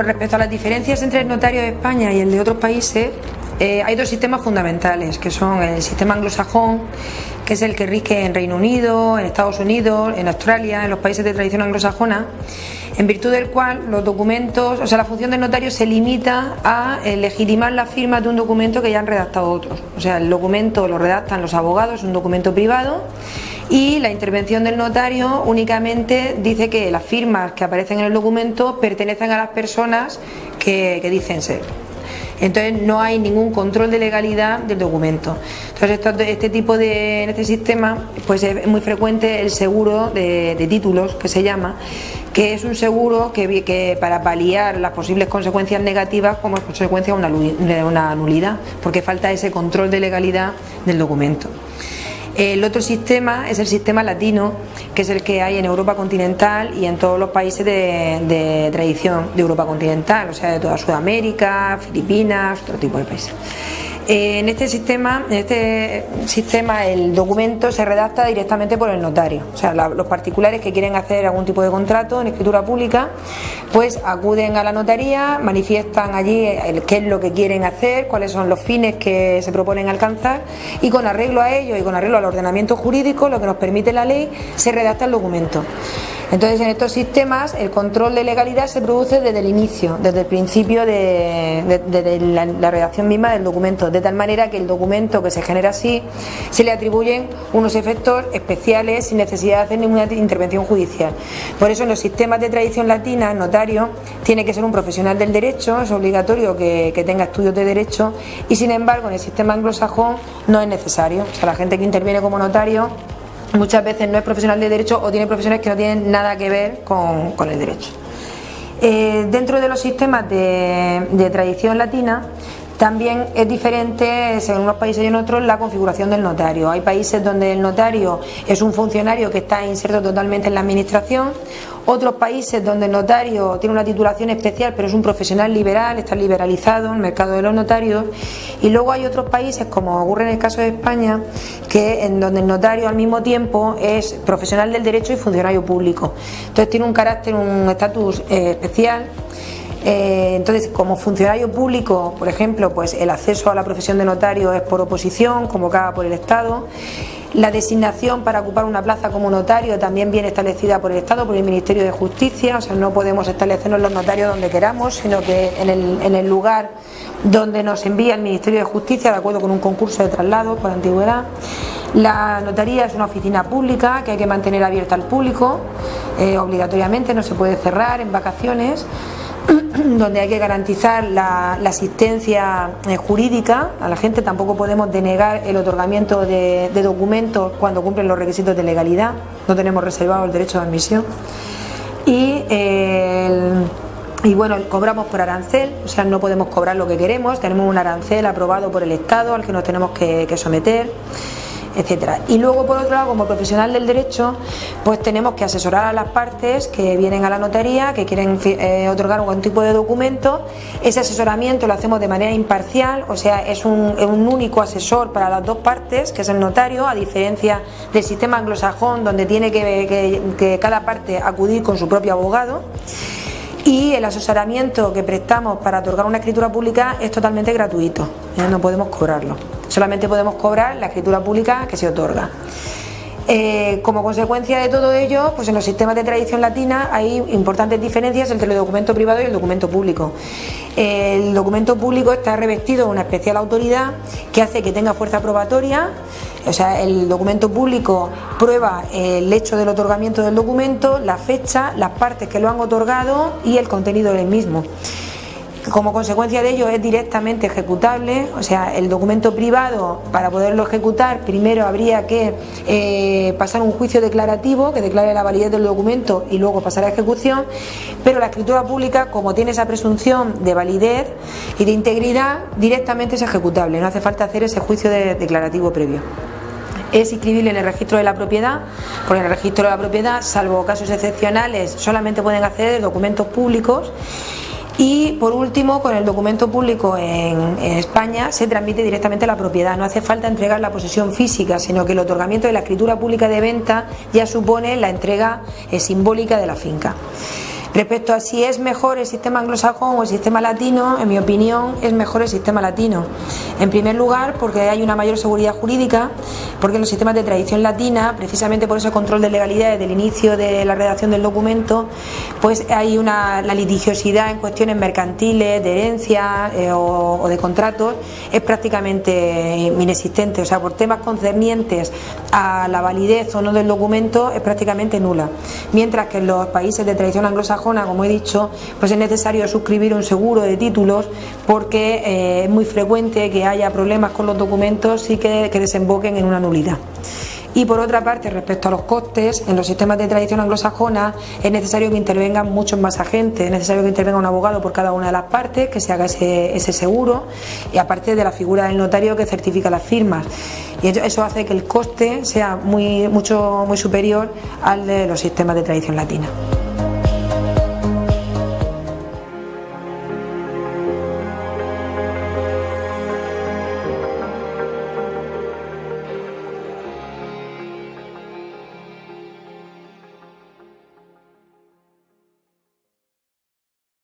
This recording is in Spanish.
Bueno, respecto a las diferencias entre el notario de España y el de otros países, hay dos sistemas fundamentales, que son el sistema anglosajón, que es el que rige en Reino Unido, en Estados Unidos, en Australia, en los países de tradición anglosajona, en virtud del cual los documentos, o sea, la función del notario se limita a legitimar la firma de un documento que ya han redactado otros. O sea, el documento lo redactan los abogados, es un documento privado, y la intervención del notario únicamente dice que las firmas que aparecen en el documento pertenecen a las personas que dicen ser. Entonces no hay ningún control de legalidad del documento. Entonces en este sistema pues es muy frecuente el seguro de títulos, que se llama, que es un seguro que para paliar las posibles consecuencias negativas como consecuencia de una nulidad, porque falta ese control de legalidad del documento. El otro sistema es el sistema latino, que es el que hay en Europa continental y en todos los países de tradición de Europa continental, o sea, de toda Sudamérica, Filipinas, otro tipo de países. En este sistema el documento se redacta directamente por el notario. O sea, los particulares que quieren hacer algún tipo de contrato en escritura pública, pues acuden a la notaría, manifiestan allí qué es lo que quieren hacer, cuáles son los fines que se proponen alcanzar, y con arreglo a ello y con arreglo al ordenamiento jurídico, lo que nos permite la ley, se redacta el documento. Entonces, en estos sistemas el control de legalidad se produce desde el inicio, desde el principio de la redacción misma del documento, de tal manera que el documento que se genera así se le atribuyen unos efectos especiales sin necesidad de hacer ninguna intervención judicial. Por eso en los sistemas de tradición latina el notario tiene que ser un profesional del derecho, es obligatorio que tenga estudios de derecho, y sin embargo en el sistema anglosajón no es necesario. O sea, la gente que interviene como notario muchas veces no es profesional de derecho o tiene profesiones que no tienen nada que ver con el derecho. Dentro de los sistemas de tradición latina también es diferente, según unos países y en otros, la configuración del notario. Hay países donde el notario es un funcionario que está inserto totalmente en la administración, otros países donde el notario tiene una titulación especial pero es un profesional liberal, está liberalizado en el mercado de los notarios, y luego hay otros países, como ocurre en el caso de España, en donde el notario al mismo tiempo es profesional del derecho y funcionario público. Entonces tiene un estatus especial. Entonces, como funcionario público, por ejemplo, pues el acceso a la profesión de notario es por oposición, convocada por el Estado. La designación para ocupar una plaza como notario también viene establecida por el Estado, por el Ministerio de Justicia. O sea, no podemos establecernos los notarios donde queramos, sino que en el lugar donde nos envía el Ministerio de Justicia, de acuerdo con un concurso de traslado por antigüedad. La notaría es una oficina pública que hay que mantener abierta al público, obligatoriamente, no se puede cerrar en vacaciones, donde hay que garantizar la asistencia jurídica a la gente. Tampoco podemos denegar el otorgamiento de documentos cuando cumplen los requisitos de legalidad, no tenemos reservado el derecho de admisión. Y bueno, cobramos por arancel, o sea, no podemos cobrar lo que queremos, tenemos un arancel aprobado por el Estado al que nos tenemos que someter, etcétera. Y luego, por otro lado, como profesional del derecho, pues tenemos que asesorar a las partes que vienen a la notaría, que quieren otorgar algún tipo de documento. Ese asesoramiento lo hacemos de manera imparcial, o sea, es un único asesor para las dos partes, que es el notario, a diferencia del sistema anglosajón, donde tiene que cada parte acudir con su propio abogado. Y el asesoramiento que prestamos para otorgar una escritura pública es totalmente gratuito, no podemos cobrarlo, solamente podemos cobrar la escritura pública que se otorga. Como consecuencia de todo ello, pues en los sistemas de tradición latina hay importantes diferencias entre el documento privado y el documento público. El documento público está revestido de una especial autoridad que hace que tenga fuerza probatoria. O sea, el documento público prueba el hecho del otorgamiento del documento, la fecha, las partes que lo han otorgado y el contenido del mismo. Como consecuencia de ello es directamente ejecutable. O sea, el documento privado, para poderlo ejecutar, primero habría que pasar un juicio declarativo que declare la validez del documento y luego pasar a ejecución, pero la escritura pública, como tiene esa presunción de validez y de integridad, directamente es ejecutable, no hace falta hacer ese juicio declarativo previo. Es inscribible en el registro de la propiedad, porque en el registro de la propiedad, salvo casos excepcionales, solamente pueden acceder a documentos públicos. Y por último, con el documento público en España se transmite directamente la propiedad, no hace falta entregar la posesión física, sino que el otorgamiento de la escritura pública de venta ya supone la entrega simbólica de la finca. Respecto a si es mejor el sistema anglosajón o el sistema latino, en mi opinión es mejor el sistema latino. En primer lugar, porque hay una mayor seguridad jurídica, porque en los sistemas de tradición latina, precisamente por ese control de legalidad desde el inicio de la redacción del documento, pues hay la litigiosidad en cuestiones mercantiles, de herencia o de contratos, es prácticamente inexistente. O sea, por temas concernientes a la validez o no del documento es prácticamente nula. Mientras que en los países de tradición anglosajona, como he dicho, pues es necesario suscribir un seguro de títulos porque es muy frecuente que haya problemas con los documentos y que desemboquen en una nulidad. Y por otra parte, respecto a los costes, en los sistemas de tradición anglosajona es necesario que intervengan muchos más agentes, es necesario que intervenga un abogado por cada una de las partes, que se haga ese seguro, y aparte de la figura del notario que certifica las firmas. Y eso hace que el coste sea muy superior al de los sistemas de tradición latina.